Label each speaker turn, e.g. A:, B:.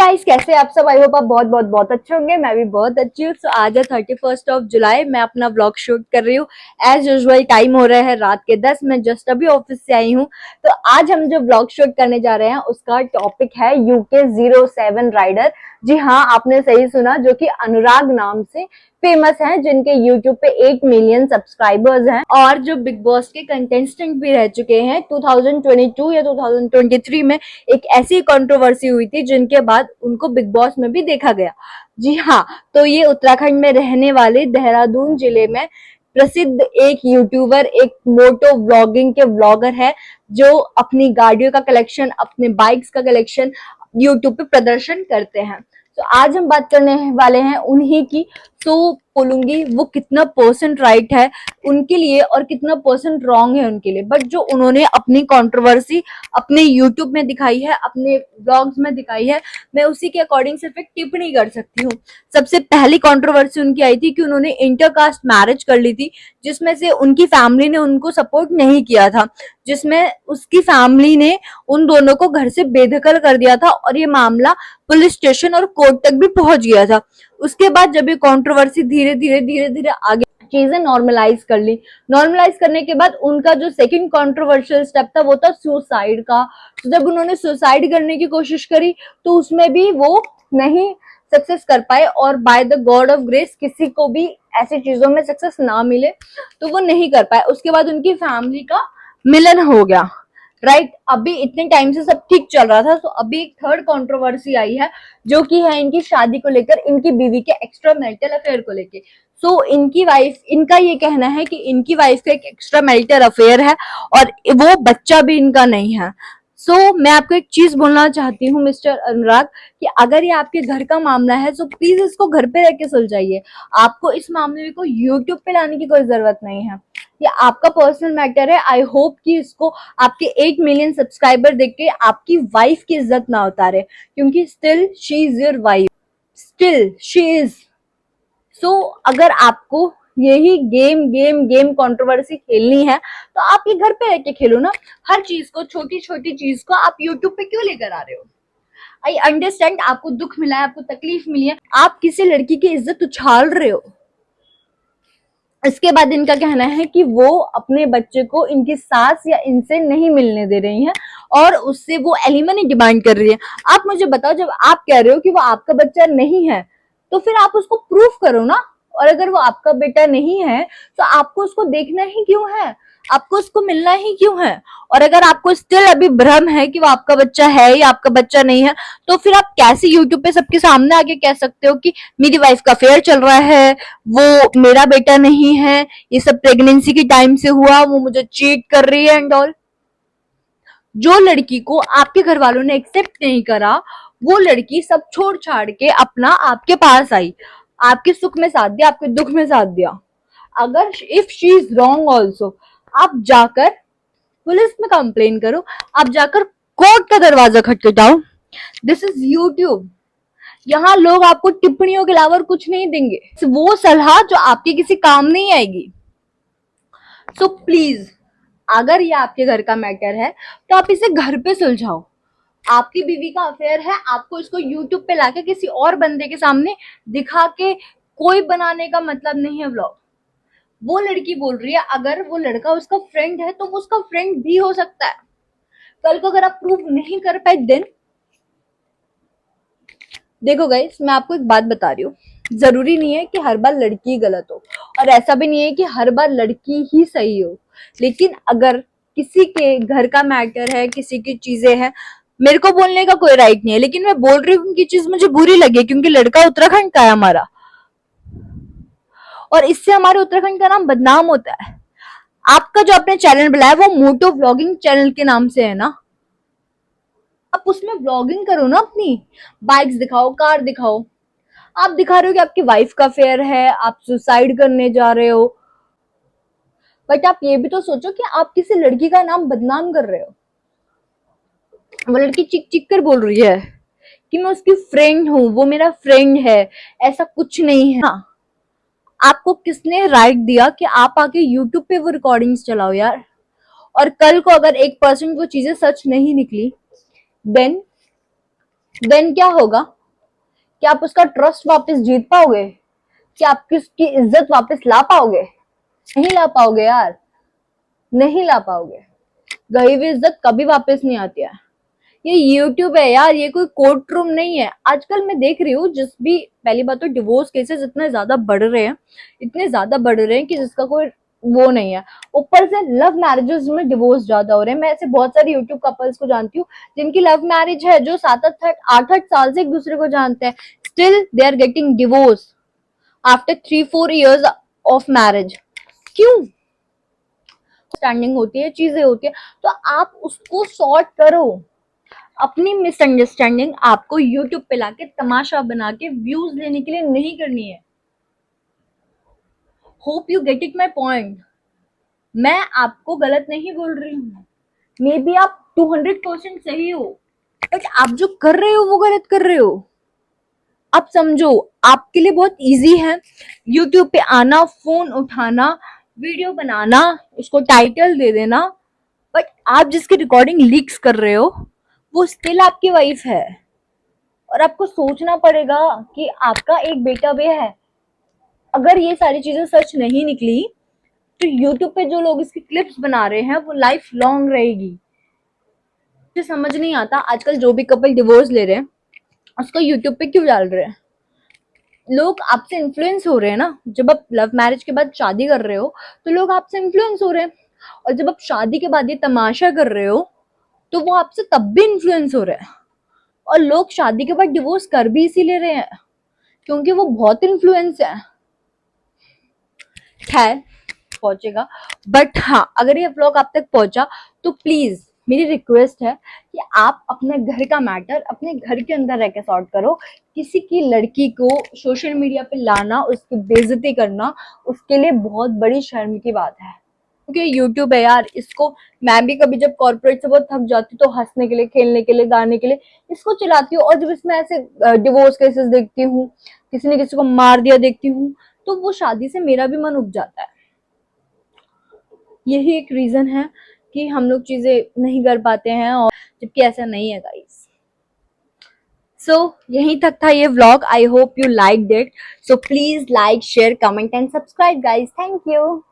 A: Guys, कैसे आप सब। आई होप आप बहुत बहुत बहुत अच्छे होंगे। मैं भी बहुत अच्छी हूँ। आज है 31 जुलाई। मैं अपना व्लॉग शूट कर रही हूँ। एज यूजुअल टाइम हो रहा है रात के 10। मैं जस्ट अभी ऑफिस से आई हूँ। तो आज हम जो व्लॉग शूट करने जा रहे हैं उसका टॉपिक है UK07 राइडर। जी हाँ, आपने सही सुना, जो कि अनुराग नाम से फेमस हैं, जिनके यूट्यूब पे 8 मिलियन सब्सक्राइबर्स हैं और जो बिग बॉस के कंटेस्टेंट भी रह चुके हैं। 2022 या 2023 में एक ऐसी कंट्रोवर्सी हुई थी जिनके बाद उनको बिग बॉस में भी देखा गया। जी हाँ, तो ये उत्तराखंड में रहने वाले देहरादून जिले में प्रसिद्ध एक यूट्यूबर, एक मोटो व्लॉगिंग के व्लॉगर है, जो अपनी गाड़ियों का कलेक्शन, अपने बाइक्स का कलेक्शन यूट्यूब पे प्रदर्शन करते हैं। तो आज हम बात करने वाले हैं उन्हीं की। तो बोलूंगी वो कितना परसेंट राइट है उनके लिए और कितना परसेंट रॉन्ग है उनके लिए। बट जो उन्होंने अपनी कंट्रोवर्सी अपने यूट्यूब में दिखाई है, अपने ब्लॉग्स में दिखाई है, मैं उसी के अकॉर्डिंग सिर्फ एक टिप्पणी कर सकती हूँ। सबसे पहली कंट्रोवर्सी उनकी आई थी कि उन्होंने इंटरकास्ट मैरिज कर ली थी, जिसमें से उनकी फैमिली ने उनको सपोर्ट नहीं किया था, जिसमें उसकी फैमिली ने उन दोनों को घर से बेदखल कर दिया था और ये मामला पुलिस स्टेशन और कोर्ट तक भी पहुंच गया था। उसके बाद जब ये कंट्रोवर्सी धीरे धीरे आगे चीजें नॉर्मलाइज कर ली। नॉर्मलाइज करने के बाद उनका जो सेकंड कंट्रोवर्शियल स्टेप था वो था सुसाइड का। तो जब उन्होंने सुसाइड करने की कोशिश करी तो उसमें भी वो नहीं सक्सेस कर पाए और by the God of grace किसी को भी ऐसी चीजों में सक्सेस ना मिले तो वो नहीं कर पाए। उसके बाद उनकी फैमिली का मिलन हो गया। राइट, अभी इतने टाइम से सब ठीक चल रहा था, तो अभी एक थर्ड कंट्रोवर्सी आई है, जो कि है इनकी शादी को लेकर, इनकी बीवी के एक्स्ट्रा मैरिटल अफेयर को लेकर। सो इनकी वाइफ, इनका ये कहना है कि इनकी वाइफ का एक एक्स्ट्रा मैरिटल अफेयर है और वो बच्चा भी इनका नहीं है। मैं आपको एक चीज बोलना चाहती हूँ मिस्टर अनुराग, कि अगर ये आपके घर का मामला है तो प्लीज इसको घर पे रह के सुलझाइए। आपको इस मामले को यूट्यूब पे लाने की कोई जरूरत नहीं है। ये आपका पर्सनल मैटर है। आई होप कि इसको आपके 8 मिलियन सब्सक्राइबर देख के आपकी वाइफ की इज्जत ना उतारे, क्योंकि still she is your wife, still she is. अगर आपको यही गेम गेम गेम कंट्रोवर्सी खेलनी है तो आप ये घर पे रह के खेलो ना। हर चीज को, छोटी छोटी चीज को आप यूट्यूब पे क्यों लेकर आ रहे हो। आई अंडरस्टैंड, आपको दुख मिला है, आपको तकलीफ मिली है, आप किसी लड़की की इज्जत उछाल रहे हो। इसके बाद इनका कहना है कि वो अपने बच्चे को इनकी सास या इनसे नहीं मिलने दे रही हैं और उससे वो एलिमनी डिमांड कर रही है। आप मुझे बताओ, जब आप कह रहे हो कि वो आपका बच्चा नहीं है तो फिर आप उसको प्रूफ करो ना। और अगर वो आपका बेटा नहीं है तो आपको उसको देखना ही क्यों है, आपको उसको मिलना ही क्यों है। और अगर आपको स्टिल अभी भ्रम है कि वो आपका बच्चा है या आपका बच्चा नहीं है, तो फिर आप कैसे यूट्यूब पे सबके सामने आके कह सकते हो कि मेरी वाइफ का अफेयर चल रहा है, वो मेरा बेटा नहीं है, ये सब प्रेगनेंसी के टाइम से हुआ, वो मुझे चीट कर रही है एंड ऑल। जो लड़की को आपके घर वालों ने एक्सेप्ट नहीं करा, वो लड़की सब छोड़ छाड़ के अपना आपके पास आई, आपके सुख में साथ दिया, आपके दुख में साथ दिया। अगर if she is wrong also, आप जाकर पुलिस में कंप्लेन करो, आप जाकर कोर्ट का दरवाजा खटखटाओ। This is YouTube. यहाँ लोग आपको टिप्पणियों के अलावा कुछ नहीं देंगे, वो सलाह जो आपके किसी काम नहीं आएगी। प्लीज, अगर ये आपके घर का मैटर है तो आप इसे घर पे सुलझाओ। आपकी बीवी का अफेयर है, आपको इसको यूट्यूब पे लाके किसी और बंदे के सामने दिखा के कोई बनाने का मतलब नहीं है व्लॉग। वो लड़की बोल रही है, अगर वो लड़का उसका फ्रेंड है तो वो उसका फ्रेंड भी हो सकता है। कल को अगर आप प्रूव नहीं कर पाए देन। देखो गाइस, मैं आपको एक बात बता रही हूँ, जरूरी नहीं है कि हर बार लड़की गलत हो और ऐसा भी नहीं है कि हर बार लड़की ही सही हो। लेकिन अगर किसी के घर का मैटर है, किसी की चीजें हैं, मेरे को बोलने का कोई राइट नहीं है, लेकिन मैं बोल रही हूँ उनकी चीज मुझे बुरी लगी क्योंकि लड़का उत्तराखंड का है हमारा, और इससे हमारे उत्तराखंड का नाम बदनाम होता है। आपका जो आपने चैनल बनाया वो मोटो व्लॉगिंग चैनल के नाम से है ना, आप उसमें व्लॉगिंग करो ना, अपनी बाइक्स दिखाओ, कार दिखाओ। आप दिखा रहे हो कि आपकी वाइफ का अफेयर है, आप सुसाइड करने जा रहे हो, बट आप ये भी तो सोचो कि आप किसी लड़की का नाम बदनाम कर रहे हो। वो लड़की चिक चिक कर बोल रही है कि मैं उसकी फ्रेंड हूँ, वो मेरा फ्रेंड है, ऐसा कुछ नहीं है। हाँ, आपको किसने राइट दिया कि आप आके यूट्यूब पे वो रिकॉर्डिंग्स चलाओ यार। और कल को अगर 1% वो चीजें सच नहीं निकली देन देन क्या होगा? क्या आप उसका ट्रस्ट वापस जीत पाओगे? क्या आप उसकी इज्जत वापस ला पाओगे? नहीं ला पाओगे यार, नहीं ला पाओगे। गई हुई इज्जत कभी वापस नहीं आती है। ये यूट्यूब है यार, ये कोई कोर्ट रूम नहीं है। आजकल मैं देख रही हूँ, जिस भी, पहली बात तो डिवोर्स केसेस इतने ज्यादा बढ़ रहे हैं, इतने ज्यादा बढ़ रहे हैं कि जिसका कोई वो नहीं है। ऊपर से लव मैरिजेस में डिवोर्स ज्यादा हो रहे हैं। मैं ऐसे बहुत सारे यूट्यूब कपल्स को जानती हूँ जिनकी लव मैरिज है, जो 7-8 साल से एक दूसरे को जानते हैं, still they are getting divorce after 3-4 years of marriage. क्यों? स्टैंडिंग होती है, चीजें होती है, तो आप उसको सॉर्ट करो। अपनी मिसअंडरस्टैंडिंग आपको यूट्यूब पे लाके तमाशा बना के व्यूज लेने के लिए नहीं करनी है। Hope you get it my point. मैं आपको गलत नहीं बोल रही हूँ, मे बी आप 200% सही हो, बट आप जो कर रहे हो वो गलत कर रहे हो। आप समझो, आपके लिए बहुत इजी है यूट्यूब पे आना, फोन उठाना, वीडियो बनाना, उसको टाइटल दे देना, बट आप जिसकी रिकॉर्डिंग लीक्स कर रहे हो वो स्टिल आपकी वाइफ है। और आपको सोचना पड़ेगा कि आपका एक बेटा भी है। अगर ये सारी चीजें सच नहीं निकली तो यूट्यूब पे जो लोग इसकी क्लिप्स बना रहे हैं वो लाइफ लॉन्ग रहेगी। मुझे समझ नहीं आता आजकल जो भी कपल डिवोर्स ले रहे हैं उसको यूट्यूब पे क्यों डाल रहे हैं। लोग आपसे इन्फ्लुएंस हो रहे हैं ना। जब आप लव मैरिज के बाद शादी कर रहे हो तो लोग आपसे इन्फ्लुएंस हो रहे हैं, और जब आप शादी के बाद ये तमाशा कर रहे हो तो वो आपसे तब भी इन्फ्लुएंस हो रहे हैं। और लोग शादी के बाद डिवोर्स कर भी इसीलिए रहे हैं क्योंकि वो बहुत इन्फ्लुएंस है। खैर, पहुंचेगा, बट हाँ, अगर ये व्लॉग आप तक पहुंचा तो प्लीज मेरी रिक्वेस्ट है कि आप अपने घर का मैटर अपने घर के अंदर रह के सॉर्ट करो। किसी की लड़की को सोशल मीडिया पे लाना, उसकी बेइज्जती करना, उसके लिए बहुत बड़ी शर्म की बात है। क्योंकि यूट्यूब है यार, इसको मैं भी कभी जब कॉर्पोरेट से बहुत थक जाती हूँ तो हंसने के लिए, खेलने के लिए, गाने के लिए इसको चलाती हूँ। और जब इसमें ऐसे डिवोर्स केसेस देखती हूँ, किसी ने किसी को मार दिया देखती हूँ, तो वो शादी से मेरा भी मन उब जाता है। यही एक रीजन है कि हम लोग चीजें नहीं कर पाते हैं, और जबकि ऐसा नहीं है गाइस। सो यहीं तक था ये vlog. I hope you like it. So please like, share, comment and subscribe guys. Thank you.